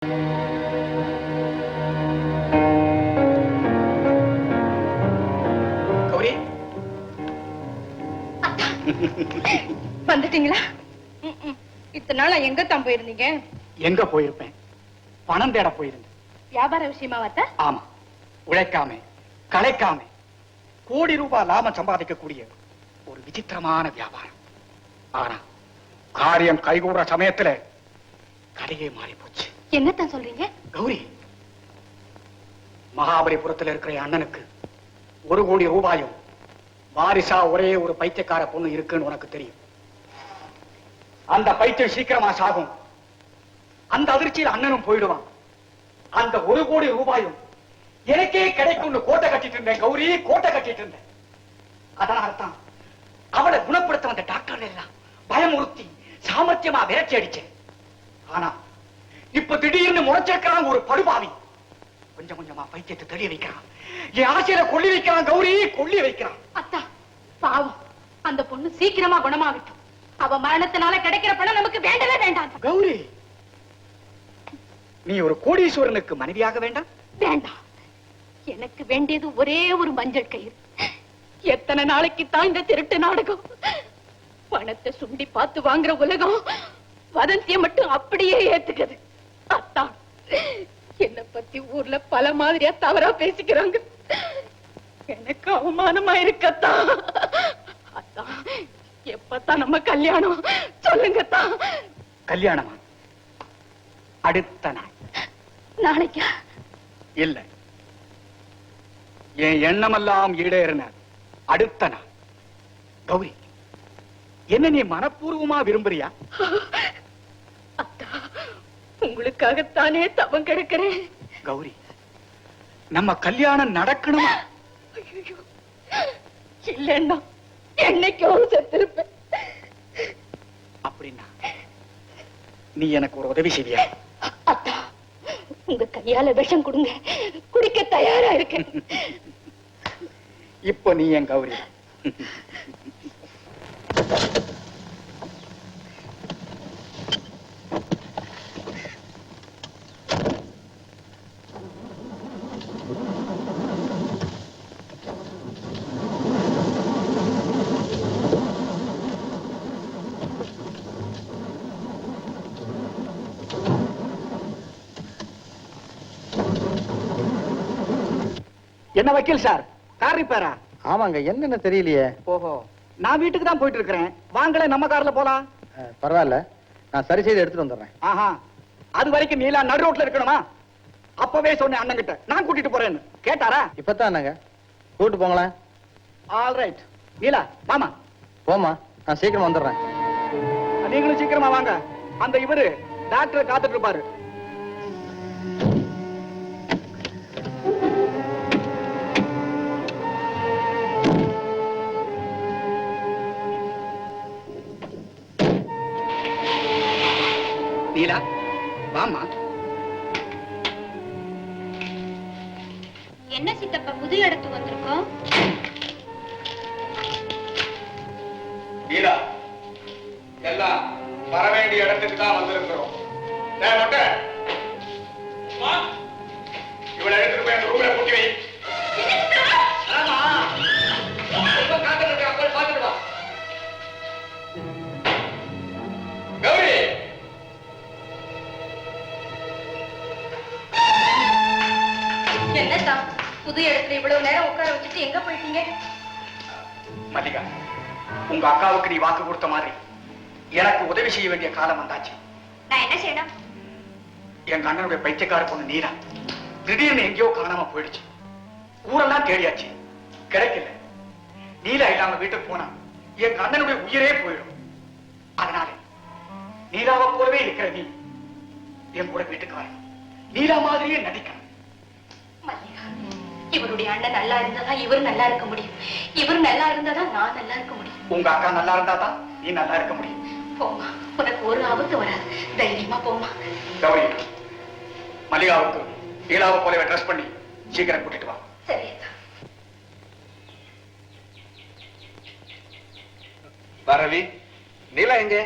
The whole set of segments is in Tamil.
கௌரி வந்துட்டீங்களா? இத்தனை நாள் எங்க தான் போயிருந்தீங்க? எங்க போயிருப்பேன்? பணம் தேட போயிருந்தேன். வியாபார விஷயமா வந்த? ஆமா, உழைக்காம களைக்காம கோடி ரூபாய் லாபம் சம்பாதிக்கக்கூடிய ஒரு விசித்திரமான வியாபாரம். ஆனா காரியம் கைகூடுற சமயத்துல கதையே மாறி போச்சு. என்னத்தான் சொல்றீங்க? கௌரி, மகாபலிபுரத்தில் இருக்கிற அண்ணனுக்கு 1 கோடி ரூபாயும் வாரிசா ஒரே ஒரு பைத்தியக்கார பொண்ணு இருக்குன்னு உனக்கு தெரியும். அந்த பைத்தியம் சீக்கிரமா சாகும். அந்த அதிர்ச்சியில் அண்ணனும் போயிடுவான். அந்த 1 கோடி ரூபாயும் எனக்கே கிடைக்கும்னு கோட்டை கட்டிட்டு இருந்தேன். கௌரி, கோட்டை கட்டிட்டு இருந்தேன். அதனால்தான் அவளை குணப்படுத்த வந்த டாக்டர் எல்லாம் பயமுறுத்தி சாமர்த்தியமா விரட்டி அடிச்சேன். ஆனா இப்ப திடீர்னு முறைச்சிருக்கிறான் ஒரு படுபாவி. கொஞ்சம் கொஞ்சமா பைத்தியத்தை தெளிய வைக்கிறான். என் ஆசையில கொல்லி வைக்கிறான். கௌரி, கொல்லி வைக்கிறான். அத்தா பாவம், அந்த பொண்ணு சீக்கிரமா குணமாகட்டும். அவ மரணத்தினால கிடைக்கிற பணம் நமக்கு வேண்டவே வேண்டாம். கௌரி, நீ ஒரு கோடீஸ்வரனுக்கு மனைவியாக வேண்டாம்? வேண்டாம். எனக்கு வேண்டியது ஒரே ஒரு மஞ்சள் கயிறு. எத்தனை நாளைக்கு தான் இந்த திருட்டு நாடகம்? பணத்தை சுண்டி பார்த்து வாங்குற உலகம் வதந்திய மட்டும் அப்படியே ஏத்துக்குது. அத்தா, என்ன பத்தி ஊர்ல பல மாதிரியா தவறா பேசிக்கிறாங்க. எனக்கு அவமானமா இருக்கத்தா. அத்தா, எப்பத்தான் நம்ம கல்யாணம் சொல்லுங்கத்தா. கல்யாணமா? அடுத்த நாள். நாளைக்கா? இல்ல, என் எண்ணமெல்லாம் ஈடேறின அடுத்த நாள். கௌரி, என்ன நீ மனப்பூர்வமா விரும்புறியா? அத்தா, உங்களுக்காகத்தானே தவம் கிடக்கிறேன். கௌரி, நம்ம கல்யாணம் நடக்கணுமா? இல்லன்னா என்னைக்கோ செத்திருப்பேன். அப்படின்னா நீ எனக்கு ஒரு உதவி செய்வியா? அத்தா, உங்க கையால விஷம் கொடுங்க, குடிக்க தயாரா இருக்கேன். இப்ப நீ என் கௌரி. என்ன வக்கீல் சார், கார் ரிப்பேரா? ஆமாங்க, என்னன்னு தெரியலையே. ஓஹோ, நான் வீட்டுக்கு தான் போயிட்டு இருக்கிறேன். வாங்களே, நம்ம கார்ல போலாம். பரவாயில்ல, நான் சரி செய்து எடுத்துட்டு வந்துடுறேன். ஆஹா, அது வரைக்கும் நீலா நடு ரோட்ல இருக்கணுமா? அப்பவே சொன்னேன் அண்ணன் கிட்ட, நான் கூட்டிட்டு போறேன்னு. கேட்டாரா? இப்பதான் என்னங்க, கூட்டு போங்களேன். All right. நீலா, மாமா போமா, நான் சீக்கிரம் வந்துடுறேன். நீங்களும் சீக்கிரமா வாங்க. அந்த இவரு டாக்டர் காத்துட்டு இருப்பாரு. நீலா, வாமா. என்ன சித்தப்பா புது இடத்துக்கு வந்திருக்கோம்? நீலா, எல்லாம் வர வேண்டிய இடத்துக்கு தான் வந்திருக்கிறோம். இவளை எடுத்துட்டு போய் அந்த ரூம்ல கூட்டி வை. கௌரி, என்னத்தா புது இடத்துல இவ்வளவு நேரம் உட்கார வச்சுட்டு எங்க போயிட்டீங்க? மல்லிகா, உங்க அக்காவுக்கு நீ வாக்கு கொடுத்த மாதிரி எனக்கு உதவி செய்ய வேண்டிய காலம் வந்தாச்சு. நான் என்ன செய்யணும்? என் அண்ணனுடைய பைத்தியக்கார பொண்ணு நீலா திடீர்னு எங்கேயோ காணாம போயிடுச்சு. ஊரெல்லாம் தேடியாச்சு, கிடைக்கல. நீலா இல்லாம வீட்டுக்கு போனா என் அண்ணனுடைய உயிரே போயிடும். அதனால நீலாவை போலவே இருக்கிற நீ என் கூட வீட்டுக்கு வரணும். நீலா மாதிரியே நடிக்கணும். மல்லிகா, இவருடைய அண்ணன் நல்லா இருந்தாதான் இவரு நல்லா இருக்க முடியும். இவரு நல்லா இருந்தாதான் நான் நல்லா இருக்க முடியும். உங்க அக்கா நல்லா இருந்தாதான் நீ நல்லா இருக்க முடியும். போமா, உனக்கு ஒரு ஆபத்து வராது. தைரியமா போமா. கௌரி, மல்லிகாவுக்கு நீலாவை போலவே ட்ரெஸ் பண்ணி சீக்கிரம் கூட்டிட்டு வா. சரி. ரவி, நீலா எங்க?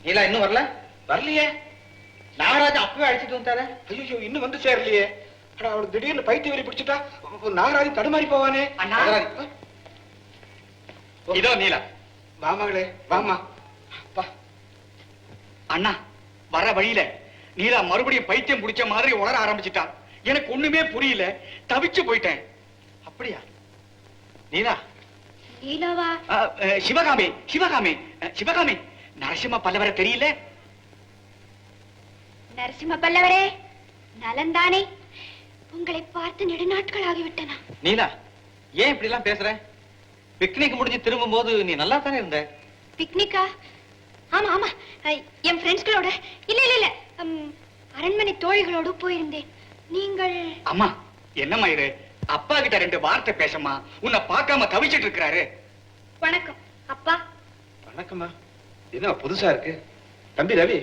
நீலா இன்னும் வரல? வரலையே. நாகராஜா அப்பவே அழைச்சிட்டு வந்துட்டாரு. ஐயோ இன்னும் வந்து சேரலையே. ஆனா அவளுக்கு திடீர்னு பைத்திய வலி பிடிச்சிட்டா நாகராஜ் தடுமாறி போவானே. அண்ணா இதோ நீலா. வாமகளே வாமா. அப்பா அண்ணா வர வழியில நீலா மறுபடியும் பைத்தியம் பிடிச்ச மாதிரி உளர ஆரம்பிச்சுட்டான். எனக்கு ஒண்ணுமே புரியல, தவிச்சு போயிட்டேன். அப்படியா நீலா? நீலாவா? சிவகாமி சிவகாமி சிவகாமி, நரசிம்ம பல்லவரை தெரியல? நரசிம்ம பல்லவரே, நலந்தானே? உங்களை பார்த்து நெடுநாட்கள் ஆகிவிட்டனா. நீலா ஏன் இப்படி எல்லாம் பேசுற? பிக்னிக் முடிஞ்சு திரும்பும் போது நீ நல்லா தானே இருந்த. பிக்னிக்கா? ஆமா ஆமா, என் ஃப்ரெண்ட்ஸ்களோட. இல்ல இல்ல இல்ல, அரண்மனை தோழிகளோடு போயிருந்தேன். நீங்கள்? அம்மா என்னம்மா இது? அப்பா கிட்ட 2 வார்த்தை பேசம்மா. உன்னை பார்க்காம தவிச்சிட்டு இருக்கிறாரு. வணக்கம் அப்பா. வணக்கம்மா. என்ன புதுசா இருக்கு? தம்பி ரவி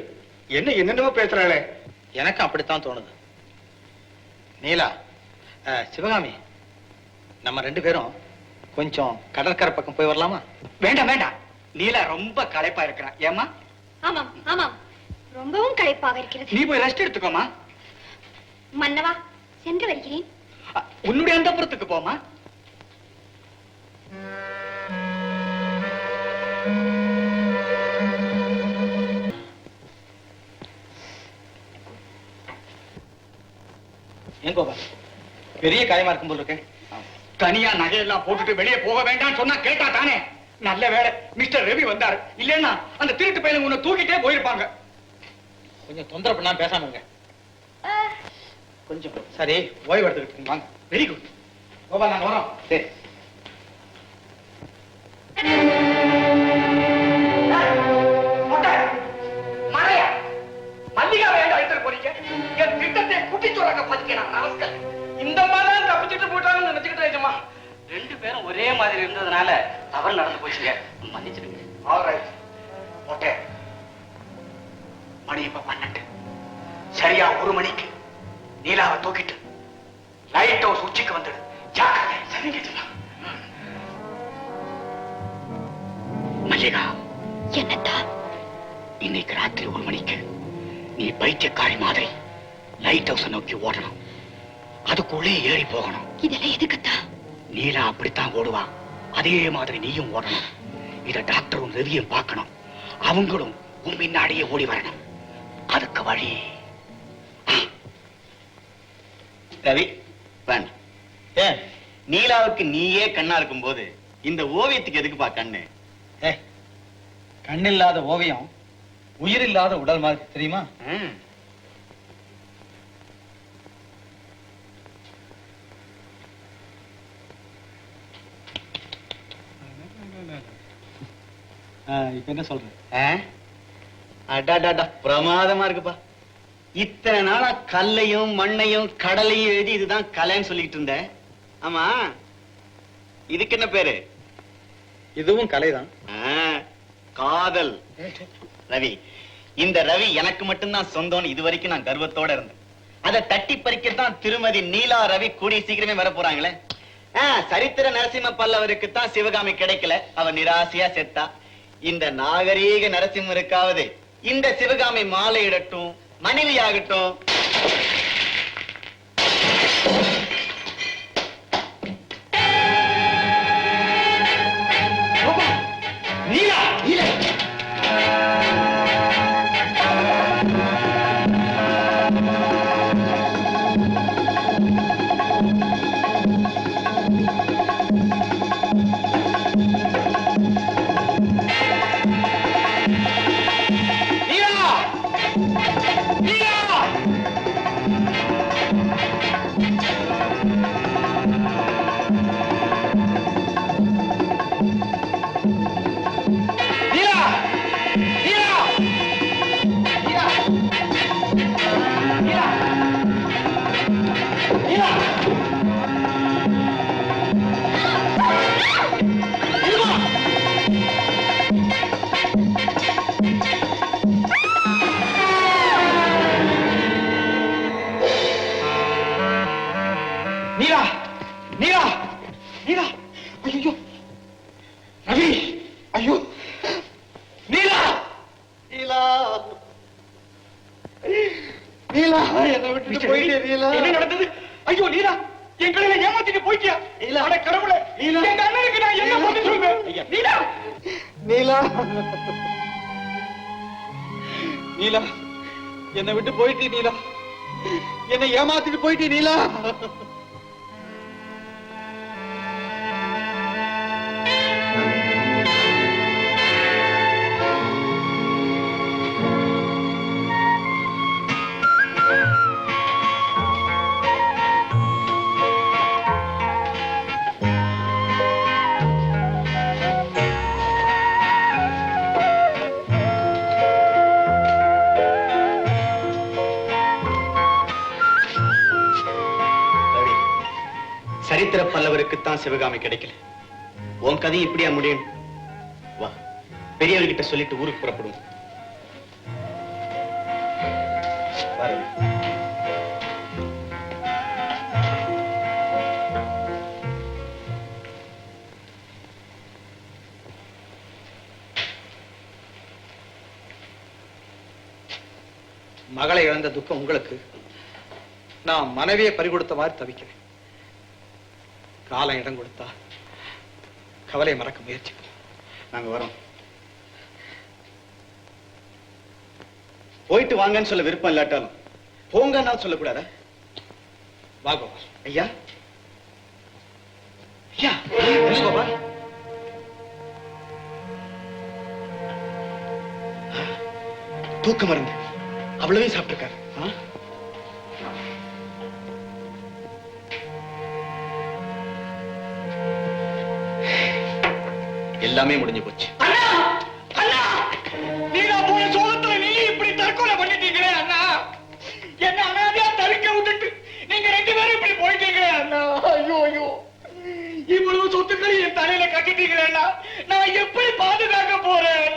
என்ன என்னென்னமோ பேசுறாளே. எனக்கு அப்படித்தான் தோணுது. நீலா, சிவகாமி, நம்ம 2 பேரும் கொஞ்சம் கடற்கரை பக்கம் போய் வரலாமா? வேண்டாம் வேண்டாம், நீலா ரொம்ப களைப்பா இருக்கிறா. ஏமா? ஆமாம் ஆமாம், ரொம்பவும் களைப்பாக இருக்கிறது. நீ போய் ரெஸ்ட் எடுத்துக்கோமா. மன்னவா, சென்று வருகிறேன். உன்னுடைய அந்தப்புறத்துக்கு போமா. ஏன் கோபா, பெரிய காயமா இருக்கும் போல இருக்கு. தனியா நகையெல்லாம் போட்டுட்டு வெளியே போக வேண்டாம் சொன்னா கேட்டா தானே? நல்ல வேளை மிஸ்டர் ரவி வந்தாரு. இல்லன்னா அந்த திருட்டு பையன் உன்னை தூக்கிட்டே போயிருப்பாங்க. கொஞ்சம் தொந்தரவு பண்ணாம பேசாம இருங்க. கொஞ்சம் சரி, ஓய்வு எடுத்துக்கிட்டு வாங்க. வெரி குட் கோபா, நாங்க வரோம். சரி. மல்லிகா வேண்டாம் எடுத்துட்டு போறீங்க. என் திட்டத்தை குட்டி சொல்றாங்க பாத்தீங்கன்னா அவஸ்தை. இந்த மாதிரி தப்பிச்சுட்டு போயிட்டாங்கன்னு நினைச்சுக்கிட்டேன். 2 பேரும் ஒரே மாதிரி இருந்ததுனால தவறு நடந்து போச்சுங்க, மன்னிச்சிடுங்க. Alright okay. மணி இப்ப 12. சரியா 1 மணிக்கு நீலாவை தூக்கிட்டு லைட் ஹவுஸ் உச்சிக்கு வந்துடு. ஜாக்கிரதை. சரிங்க ஜமா. மல்லிகா, என்னத்தா? இன்னைக்கு ராத்திரி 1 மணிக்கு நீ பைத்தியக்காரி மாதிரி லைட் ஹவுஸ் நோக்கி ஓடணும். அதுக்குள்ளே ஏறி போகணும். இதெல்லாம் எதுக்குத்தா? நீலா அப்படித்தான் ஓடுவா, அதே மாதிரி நீயும் ஓடணும். இத டாக்டரும் ரவியும் பார்க்கணும். அவங்களும் உன் பின்னாடியே ஓடி வரணும். அதுக்கு வழி ரவி வேண்டாம். ஏன் நீலாவுக்கு நீயே கண்ணா இருக்கும் போது இந்த ஓவியத்துக்கு எதுக்குப்பா கண்ணு? கண்ணில்லாத ஓவியம் உயிரில்லாத உடல் மாதிரி, தெரியுமா? இப்ப என்ன சொல்ற? அடாடாடா, பிரமாதமா இருக்குப்பா. இத்தனை நாளா கல்லையும் மண்ணையும் கடலையும் எழுதி இதுதான் கலைன்னு சொல்லிட்டு இருந்தேன். ஆமா, இதுக்கு என்ன பேரு? இதுவும் கலைதான். காதல். ரவி, இந்த ரவி எனக்கு மட்டும்தான் சொந்தம்னு இதுவரைக்கும் நான் கர்வத்தோட இருந்தேன். அதை தட்டி பறிக்கத்தான் திருமதி நீலா ரவி கூடிய சீக்கிரமே வர போறாங்களே. சரித்திர நரசிம்ம பல்லவருக்கு தான் சிவகாமி கிடைக்கல, அவ நிராசையா செத்தா. இந்த நாகரீக நரசிம்மருக்காவது இந்த சிவகாமி மாலையிடட்டும், மனைவியாகட்டும். நீலா, நீலா. நீலா, நீலா, நீலா. ஐயோ ரவி, ஐயோ நீலா, நீலா. என்னை விட்டு போயிட்டே நீலா. என்ன நடந்தது? ஐயோ நீலா, எங்களை ஏமாத்திட்டு போயிட்டியா? அட கடவுளே, எங்க அண்ணனுக்கு நான் என்ன பதில் சொல்வேன்? நீலா, நீலா, நீலா, என்னை விட்டு போயிட்டே நீலா. என்னை ஏமாத்திட்டு போயிட்டே நீலா. ரவி, சரித்திர பல்லவருக்குத்தான் சிவகாமி கிடைக்கல. உன் கதை இப்படியா முடியும்? வா, பெரியவர்கிட்ட சொல்லிட்டு ஊருக்கு புறப்படுவோம். வா, ரவி. மகளை இழந்த துக்கம் உங்களுக்கு, நான் மனைவியை பறிகொடுத்த மாதிரி தவிக்கிறேன். காலம் இடம் கொடுத்தா கவலையை மறக்க முயற்சி. நாங்க வரோம். போயிட்டு வாங்கன்னு சொல்ல விருப்பம் இல்லாட்டாலும் போங்கன்னா சொல்லக்கூடாதா? வா கோபால். ஐயா, ஐயா, என்ன கோபால்? தூக்க மருந்து அவ்வளவே சாப்பிட்டிருக்காரு. எல்லாமே முடிஞ்சு போச்சு. அண்ணா, அண்ணா, நீலா போன சோகத்துல நீ இப்படி தற்கொலை பண்ணிட்டீங்களே அண்ணா. என்ன அனாதையா தவிக்க விட்டுட்டு நீங்க ரெண்டு பேரும் இப்படி போயிட்டீங்களே அண்ணா. ஐயோ ஐயோ, இவ்வளவு சொத்துக்களை என் தலையில கட்டிட்டீங்களே அண்ணா. நான் எப்படி பாதுகாக்க போறேன்?